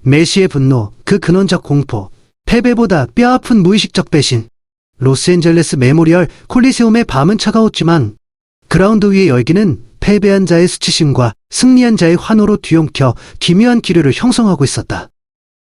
메시의 분노, 그 근원적 공포, 패배보다 뼈아픈 무의식적 배신. 로스앤젤레스 메모리얼 콜리세움의 밤은 차가웠지만 그라운드 위의 열기는 패배한 자의 수치심과 승리한 자의 환호로 뒤엉켜 기묘한 기류를 형성하고 있었다.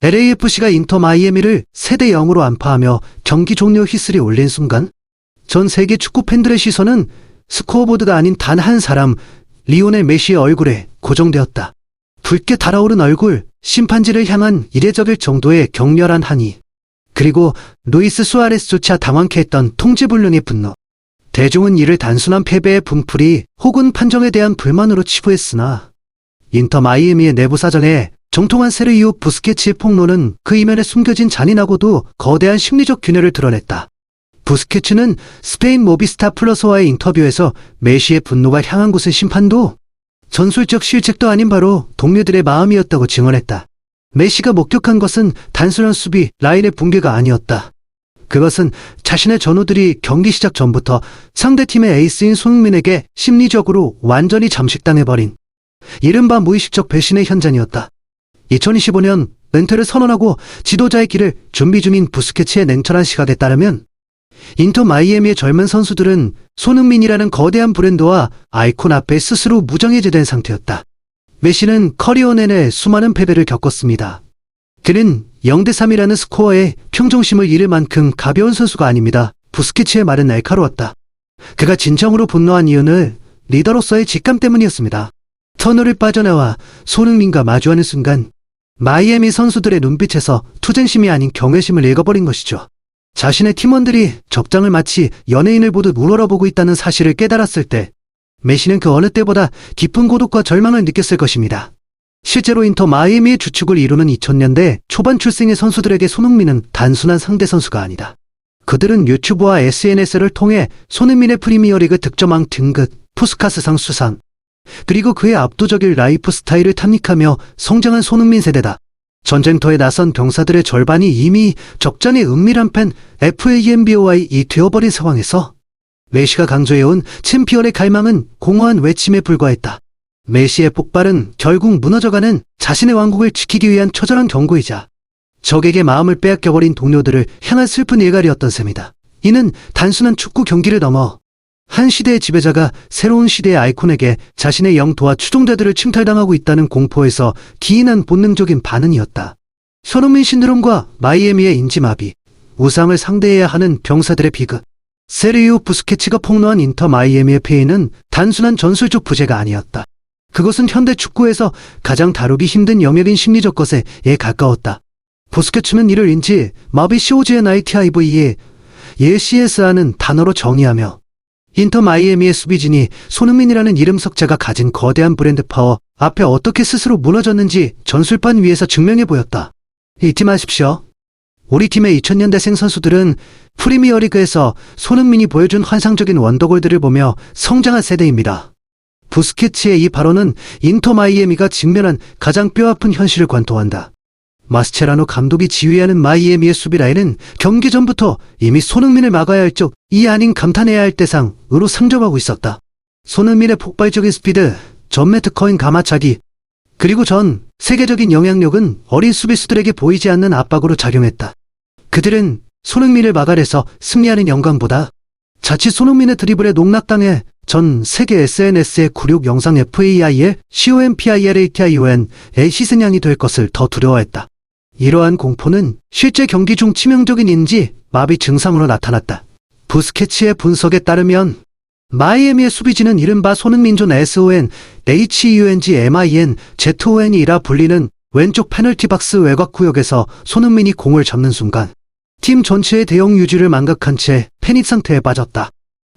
LAFC가 인터 마이애미를 3대 0으로 안파하며 경기 종료 휘슬이 울린 순간 전 세계 축구 팬들의 시선은 스코어보드가 아닌 단 한 사람, 리오넬 메시의 얼굴에 고정되었다. 붉게 달아오른 얼굴, 심판지를 향한 이례적일 정도의 격렬한 항의, 그리고 루이스 수아레스조차 당황케 했던 통지불능의 분노. 대중은 이를 단순한 패배의 분풀이 혹은 판정에 대한 불만으로 치부했으나 인터 마이애미의 내부 사정에 정통한 세르히오 부스케치의 폭로는 그 이면에 숨겨진 잔인하고도 거대한 심리적 균열을 드러냈다. 부스케츠는 스페인 모비스타 플러스와의 인터뷰에서 메시의 분노가 향한 곳은 심판도 전술적 실책도 아닌 바로 동료들의 마음이었다고 증언했다. 메시가 목격한 것은 단순한 수비, 라인의 붕괴가 아니었다. 그것은 자신의 전우들이 경기 시작 전부터 상대팀의 에이스인 손흥민에게 심리적으로 완전히 잠식당해버린 이른바 무의식적 배신의 현장이었다. 2025년 은퇴를 선언하고 지도자의 길을 준비 중인 부스케츠의 냉철한 시각에 따르면 인터 마이애미의 젊은 선수들은 손흥민이라는 거대한 브랜드와 아이콘 앞에 스스로 무정해제된 상태였다. 메시는 커리어 내내 수많은 패배를 겪었습니다. 그는 0대3이라는 스코어에 평정심을 잃을 만큼 가벼운 선수가 아닙니다. 부스케츠의 말은 날카로웠다. 그가 진정으로 분노한 이유는 리더로서의 직감 때문이었습니다. 터널을 빠져나와 손흥민과 마주하는 순간 마이애미 선수들의 눈빛에서 투쟁심이 아닌 경외심을 읽어버린 것이죠. 자신의 팀원들이 적장을 마치 연예인을 보듯 우러러보고 있다는 사실을 깨달았을 때 메시는 그 어느 때보다 깊은 고독과 절망을 느꼈을 것입니다. 실제로 인터 마이애미의 주축을 이루는 2000년대 초반 출생의 선수들에게 손흥민은 단순한 상대 선수가 아니다. 그들은 유튜브와 SNS를 통해 손흥민의 프리미어리그 득점왕 등극, 푸스카스상 수상, 그리고 그의 압도적인 라이프 스타일을 탐닉하며 성장한 손흥민 세대다. 전쟁터에 나선 병사들의 절반이 이미 적잖이 은밀한 팬 FAMBOY이 되어버린 상황에서 메시가 강조해온 챔피언의 갈망은 공허한 외침에 불과했다. 메시의 폭발은 결국 무너져가는 자신의 왕국을 지키기 위한 처절한 경고이자 적에게 마음을 빼앗겨버린 동료들을 향한 슬픈 일갈이었던 셈이다. 이는 단순한 축구 경기를 넘어 한 시대의 지배자가 새로운 시대의 아이콘에게 자신의 영토와 추종자들을 침탈당하고 있다는 공포에서 기인한 본능적인 반응이었다. 손흥민 신드롬과 마이애미의 인지마비, 우상을 상대해야 하는 병사들의 비극, 세르히오 부스케츠가 폭로한 인터 마이애미의 폐해는 단순한 전술적 부재가 아니었다. 그것은 현대 축구에서 가장 다루기 힘든 영역인 심리적 것에 가까웠다. 부스케츠는 이를 인지 마비 COGNITIVE 예CS라는 단어로 정의하며 인터 마이애미의 수비진이 손흥민이라는 이름 석자가 가진 거대한 브랜드 파워 앞에 어떻게 스스로 무너졌는지 전술판 위에서 증명해 보였다. 잊지 마십시오. 우리 팀의 2000년대생 선수들은 프리미어리그에서 손흥민이 보여준 환상적인 원더골들을 보며 성장한 세대입니다. 부스케츠의 이 발언은 인터 마이애미가 직면한 가장 뼈아픈 현실을 관통한다. 마스체라노 감독이 지휘하는 마이애미의 수비 라인은 경기 전부터 이미 손흥민을 막아야 할 쪽이 아닌 감탄해야 할 대상으로 상정하고 있었다. 손흥민의 폭발적인 스피드, 전매 특허인 가마차기, 그리고 전 세계적인 영향력은 어린 수비수들에게 보이지 않는 압박으로 작용했다. 그들은 손흥민을 막아내서 승리하는 영광보다 자칫 손흥민의 드리블에 농락당해 전 세계 SNS의 굴욕 영상 FAIL, COMPILATION의 희생양이 될 것을 더 두려워했다. 이러한 공포는 실제 경기 중 치명적인 인지 마비 증상으로 나타났다. 부스케츠의 분석에 따르면 마이애미의 수비진은 이른바 손흥민존 SON, HUNGMIN, ZON이라 불리는 왼쪽 페널티 박스 외곽 구역에서 손흥민이 공을 잡는 순간 팀 전체의 대형 유지를 망각한 채 패닉 상태에 빠졌다.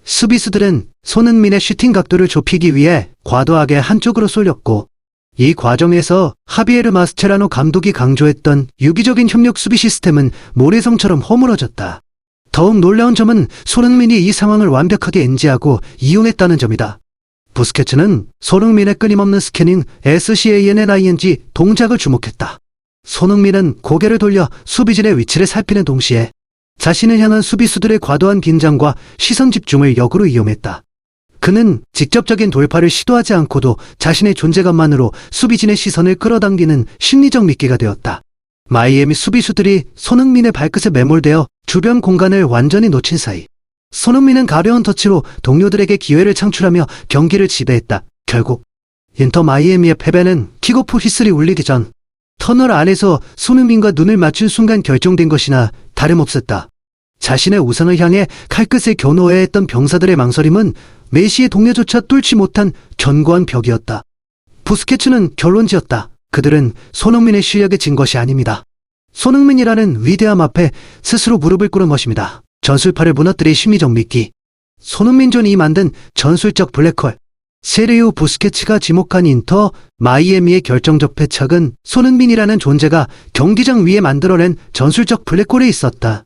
수비수들은 손흥민의 슈팅 각도를 좁히기 위해 과도하게 한쪽으로 쏠렸고 이 과정에서 하비에르 마스체라노 감독이 강조했던 유기적인 협력 수비 시스템은 모래성처럼 허물어졌다. 더욱 놀라운 점은 손흥민이 이 상황을 완벽하게 인지하고 이용했다는 점이다. 부스케츠는 손흥민의 끊임없는 스캐닝 SCANNING 동작을 주목했다. 손흥민은 고개를 돌려 수비진의 위치를 살피는 동시에 자신을 향한 수비수들의 과도한 긴장과 시선 집중을 역으로 이용했다. 그는 직접적인 돌파를 시도하지 않고도 자신의 존재감만으로 수비진의 시선을 끌어당기는 심리적 미끼가 되었다. 마이애미 수비수들이 손흥민의 발끝에 매몰되어 주변 공간을 완전히 놓친 사이 손흥민은 가벼운 터치로 동료들에게 기회를 창출하며 경기를 지배했다. 결국 인터 마이애미의 패배는 킥오프 휘슬이 울리기 전 터널 안에서 손흥민과 눈을 맞춘 순간 결정된 것이나 다름없었다. 자신의 우상을 향해 칼끝을 겨누어야 했던 병사들의 망설임은 메시의 동료조차 뚫지 못한 견고한 벽이었다. 부스케츠는 결론지었다. 그들은 손흥민의 실력에 진 것이 아닙니다. 손흥민이라는 위대함 앞에 스스로 무릎을 꿇은 것입니다. 전술파를 무너뜨릴 심리적 미끼. 손흥민존이 만든 전술적 블랙홀. 세르히오 부스케츠가 지목한 인터 마이애미의 결정적 패착은 손흥민이라는 존재가 경기장 위에 만들어낸 전술적 블랙홀에 있었다.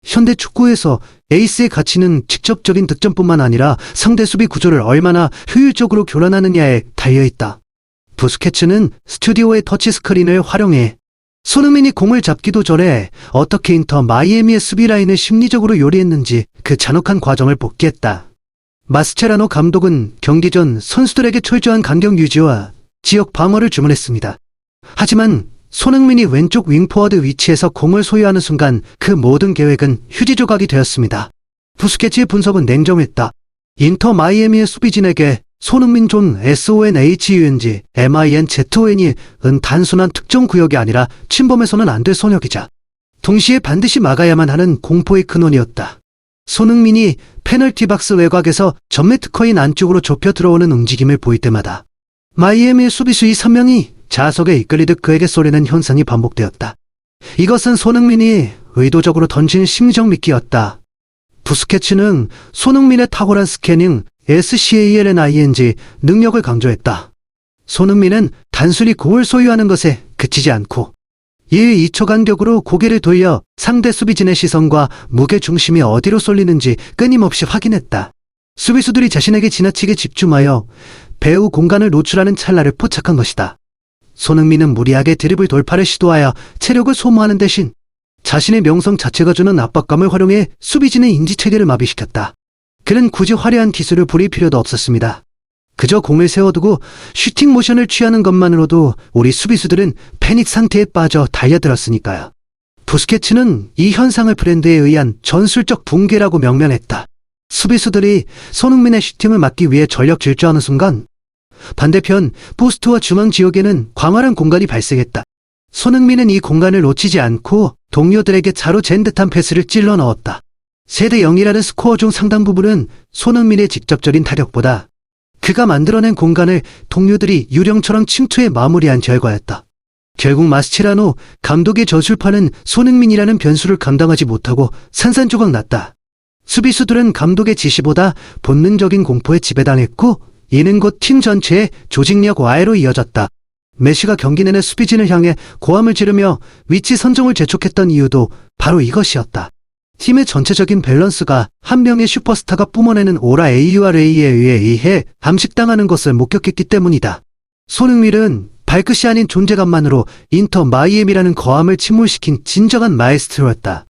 현대 축구에서 에이스의 가치는 직접적인 득점뿐만 아니라 상대 수비 구조를 얼마나 효율적으로 교란하느냐에 달려있다. 부스케츠는 스튜디오의 터치스크린을 활용해 손흥민이 공을 잡기도 전에 어떻게 인터 마이애미의 수비 라인을 심리적으로 요리했는지 그 잔혹한 과정을 복기했다. 마스체라노 감독은 경기 전 선수들에게 철저한 간격 유지와 지역 방어를 주문했습니다. 하지만 손흥민이 왼쪽 윙포워드 위치에서 공을 소유하는 순간 그 모든 계획은 휴지 조각이 되었습니다. 부스케츠의 분석은 냉정했다. 인터 마이애미의 수비진에게 손흥민 존 SONHUNG MINZON이 은 단순한 특정 구역이 아니라 침범해서는 안 될 선역이자 동시에 반드시 막아야만 하는 공포의 근원이었다. 손흥민이 페널티 박스 외곽에서 전매 특허인 안쪽으로 좁혀 들어오는 움직임을 보일 때마다 마이애미의 수비수 3명이 자석에 이끌리듯 그에게 쏘려는 현상이 반복되었다. 이것은 손흥민이 의도적으로 던진 심리적 미끼였다. 부스케츠는 손흥민의 탁월한 스캐닝 SCALNING 능력을 강조했다. 손흥민은 단순히 공을 소유하는 것에 그치지 않고 1, 2초 간격으로 고개를 돌려 상대 수비진의 시선과 무게 중심이 어디로 쏠리는지 끊임없이 확인했다. 수비수들이 자신에게 지나치게 집중하여 배후 공간을 노출하는 찰나를 포착한 것이다. 손흥민은 무리하게 드리블 돌파를 시도하여 체력을 소모하는 대신 자신의 명성 자체가 주는 압박감을 활용해 수비진의 인지체계를 마비시켰다. 그는 굳이 화려한 기술을 부릴 필요도 없었습니다. 그저 공을 세워두고 슈팅 모션을 취하는 것만으로도 우리 수비수들은 패닉 상태에 빠져 달려들었으니까요. 부스케츠는 이 현상을 브랜드에 의한 전술적 붕괴라고 명명했다. 수비수들이 손흥민의 슈팅을 막기 위해 전력 질주하는 순간 반대편 포스트와 중앙 지역에는 광활한 공간이 발생했다. 손흥민은 이 공간을 놓치지 않고 동료들에게 자로 잰 듯한 패스를 찔러 넣었다. 3대 0이라는 스코어 중 상당 부분은 손흥민의 직접적인 타격보다 그가 만들어낸 공간을 동료들이 유령처럼 침투해 마무리한 결과였다. 결국 마스체라노 감독의 저술파는 손흥민이라는 변수를 감당하지 못하고 산산조각 났다. 수비수들은 감독의 지시보다 본능적인 공포에 지배당했고 이는 곧 팀 전체의 조직력 와해로 이어졌다. 메시가 경기 내내 수비진을 향해 고함을 지르며 위치 선정을 재촉했던 이유도 바로 이것이었다. 팀의 전체적인 밸런스가 한 명의 슈퍼스타가 뿜어내는 오라 AURA에 의해 암식당하는 것을 목격했기 때문이다. 손흥민은 발끝이 아닌 존재감만으로 인터 마이애미라는 거함을 침몰시킨 진정한 마에스트로였다.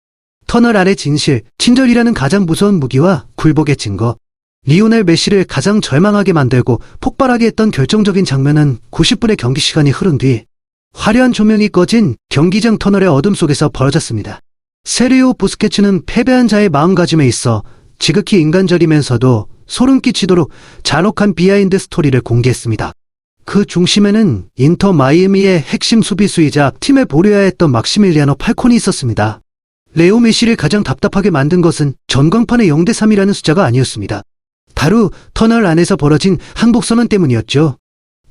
터널 아래 진실, 친절이라는 가장 무서운 무기와 굴복의 증거. 리오넬 메시를 가장 절망하게 만들고 폭발하게 했던 결정적인 장면은 90분의 경기 시간이 흐른 뒤 화려한 조명이 꺼진 경기장 터널의 어둠 속에서 벌어졌습니다. 세르히오 부스케츠는 패배한 자의 마음가짐에 있어 지극히 인간적이면서도 소름 끼치도록 잔혹한 비하인드 스토리를 공개했습니다. 그 중심에는 인터 마이애미의 핵심 수비수이자 팀의 보류해야 했던 막시밀리아노 팔콘이 있었습니다. 레오 메시를 가장 답답하게 만든 것은 전광판의 0대3이라는 숫자가 아니었습니다. 바로 터널 안에서 벌어진 항복선언 때문이었죠.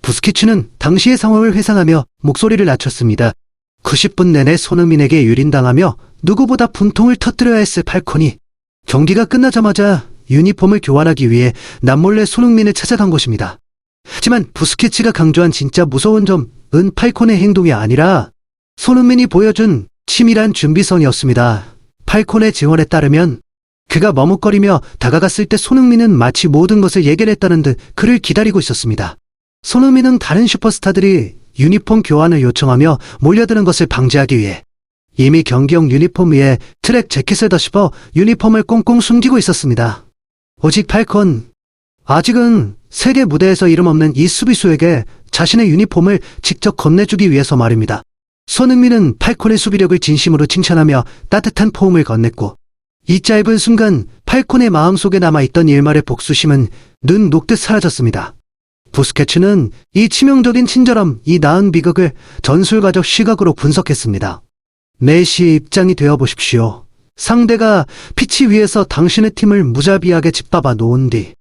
부스케츠는 당시의 상황을 회상하며 목소리를 낮췄습니다. 90분 내내 손흥민에게 유린당하며 누구보다 분통을 터뜨려야 했을 팔콘이 경기가 끝나자마자 유니폼을 교환하기 위해 남몰래 손흥민을 찾아간 것입니다. 하지만 부스케츠가 강조한 진짜 무서운 점은 팔콘의 행동이 아니라 손흥민이 보여준 치밀한 준비성이었습니다. 팔콘의 증언에 따르면 그가 머뭇거리며 다가갔을 때 손흥민은 마치 모든 것을 예견했다는 듯 그를 기다리고 있었습니다. 손흥민은 다른 슈퍼스타들이 유니폼 교환을 요청하며 몰려드는 것을 방지하기 위해 이미 경기용 유니폼 위에 트랙 재킷을 덧입어 유니폼을 꽁꽁 숨기고 있었습니다. 오직 팔콘, 아직은 세계 무대에서 이름 없는 이 수비수에게 자신의 유니폼을 직접 건네주기 위해서 말입니다. 손흥민은 팔콘의 수비력을 진심으로 칭찬하며 따뜻한 포옹을 건넸고, 이 짧은 순간 팔콘의 마음속에 남아있던 일말의 복수심은 눈 녹듯 사라졌습니다. 부스케츠는 이 치명적인 친절함, 이 나은 비극을 전술가적 시각으로 분석했습니다. 메시의 입장이 되어보십시오. 상대가 피치 위에서 당신의 팀을 무자비하게 짓밟아 놓은 뒤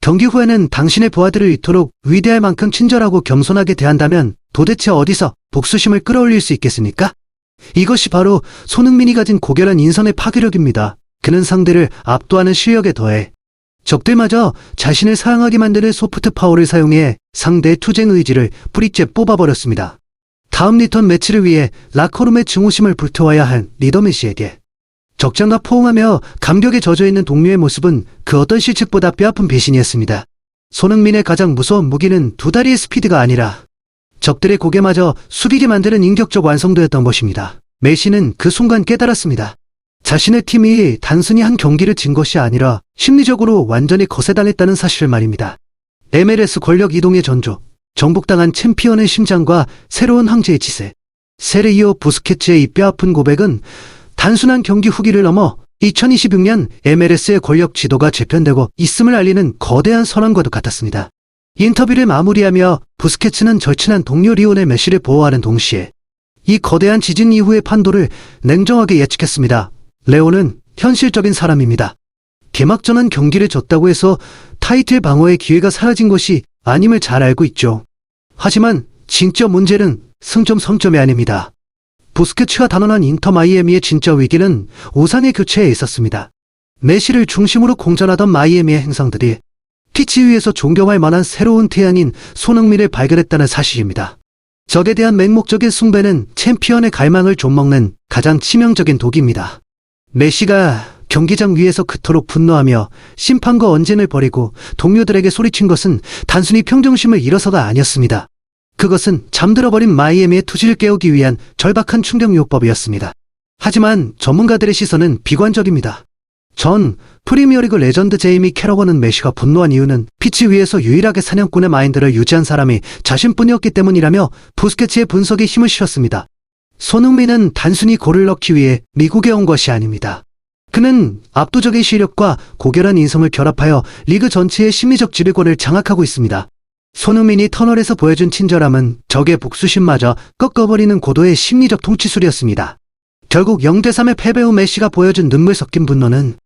경기 후에는 당신의 부하들을 이토록 위대할 만큼 친절하고 겸손하게 대한다면 도대체 어디서 복수심을 끌어올릴 수 있겠습니까? 이것이 바로 손흥민이 가진 고결한 인선의 파괴력입니다. 그는 상대를 압도하는 실력에 더해 적들마저 자신을 사랑하게 만드는 소프트 파워를 사용해 상대의 투쟁 의지를 뿌리째 뽑아버렸습니다. 다음 리턴 매치를 위해 라커룸의 증오심을 불태워야 한 리더 메시에게 적장과 포옹하며 감격에 젖어있는 동료의 모습은 그 어떤 실측보다 뼈아픈 배신이었습니다. 손흥민의 가장 무서운 무기는 두 다리의 스피드가 아니라 적들의 고개마저 숙이게 만드는 인격적 완성도였던 것입니다. 메시는 그 순간 깨달았습니다. 자신의 팀이 단순히 한 경기를 진 것이 아니라 심리적으로 완전히 거세당했다는 사실을 말입니다. MLS 권력 이동의 전조, 정복당한 챔피언의 심장과 새로운 황제의 지세, 세르히오 부스케츠의 이 뼈아픈 고백은 단순한 경기 후기를 넘어 2026년 MLS의 권력 지도가 재편되고 있음을 알리는 거대한 선언과도 같았습니다. 인터뷰를 마무리하며 부스케츠는 절친한 동료 리오넬 메시를 보호하는 동시에 이 거대한 지진 이후의 판도를 냉정하게 예측했습니다. 레오는 현실적인 사람입니다. 개막전은 경기를 졌다고 해서 타이틀 방어의 기회가 사라진 것이 아님을 잘 알고 있죠. 하지만 진짜 문제는 승점 성점이 아닙니다. 부스케츠가 단언한 인터 마이애미의 진짜 위기는 오상의 교체에 있었습니다. 메시를 중심으로 공전하던 마이애미의 행성들이 피치 위에서 존경할 만한 새로운 태양인 손흥민을 발견했다는 사실입니다. 적에 대한 맹목적인 숭배는 챔피언의 갈망을 좀먹는 가장 치명적인 독입니다. 메시가 경기장 위에서 그토록 분노하며 심판과 언쟁을 벌이고 동료들에게 소리친 것은 단순히 평정심을 잃어서가 아니었습니다. 그것은 잠들어버린 마이애미의 투지를 깨우기 위한 절박한 충격요법이었습니다. 하지만 전문가들의 시선은 비관적입니다. 전 프리미어리그 레전드 제이미 캐러건은 메시가 분노한 이유는 피치 위에서 유일하게 사냥꾼의 마인드를 유지한 사람이 자신뿐이었기 때문이라며 부스케츠의 분석에 힘을 실었습니다. 손흥민은 단순히 골을 넣기 위해 미국에 온 것이 아닙니다. 그는 압도적인 시력과 고결한 인성을 결합하여 리그 전체의 심리적 지배권을 장악하고 있습니다. 손흥민이 터널에서 보여준 친절함은 적의 복수심마저 꺾어버리는 고도의 심리적 통치술이었습니다. 결국 0대3의 패배 후 메시가 보여준 눈물 섞인 분노는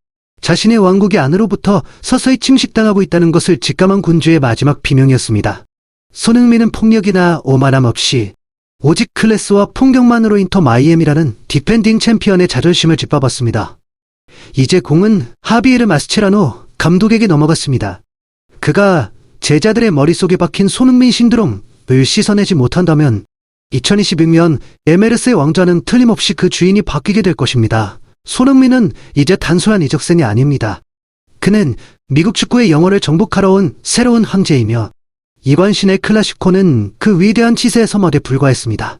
자신의 왕국의 안으로부터 서서히 침식당하고 있다는 것을 직감한 군주의 마지막 비명이었습니다. 손흥민은 폭력이나 오만함 없이 오직 클래스와 폭력만으로 인터 마이애미라는 디펜딩 챔피언의 자존심을 짓밟았습니다. 이제 공은 하비에르 마스체라노 감독에게 넘어갔습니다. 그가 제자들의 머릿속에 박힌 손흥민 신드롬을 씻어내지 못한다면 2026년 MLS의 왕좌는 틀림없이 그 주인이 바뀌게 될 것입니다. 손흥민은 이제 단순한 이적생이 아닙니다. 그는 미국 축구의 영혼을 정복하러 온 새로운 황제이며 이번 신의 클라시코는 그 위대한 치세의 서머에 불과했습니다.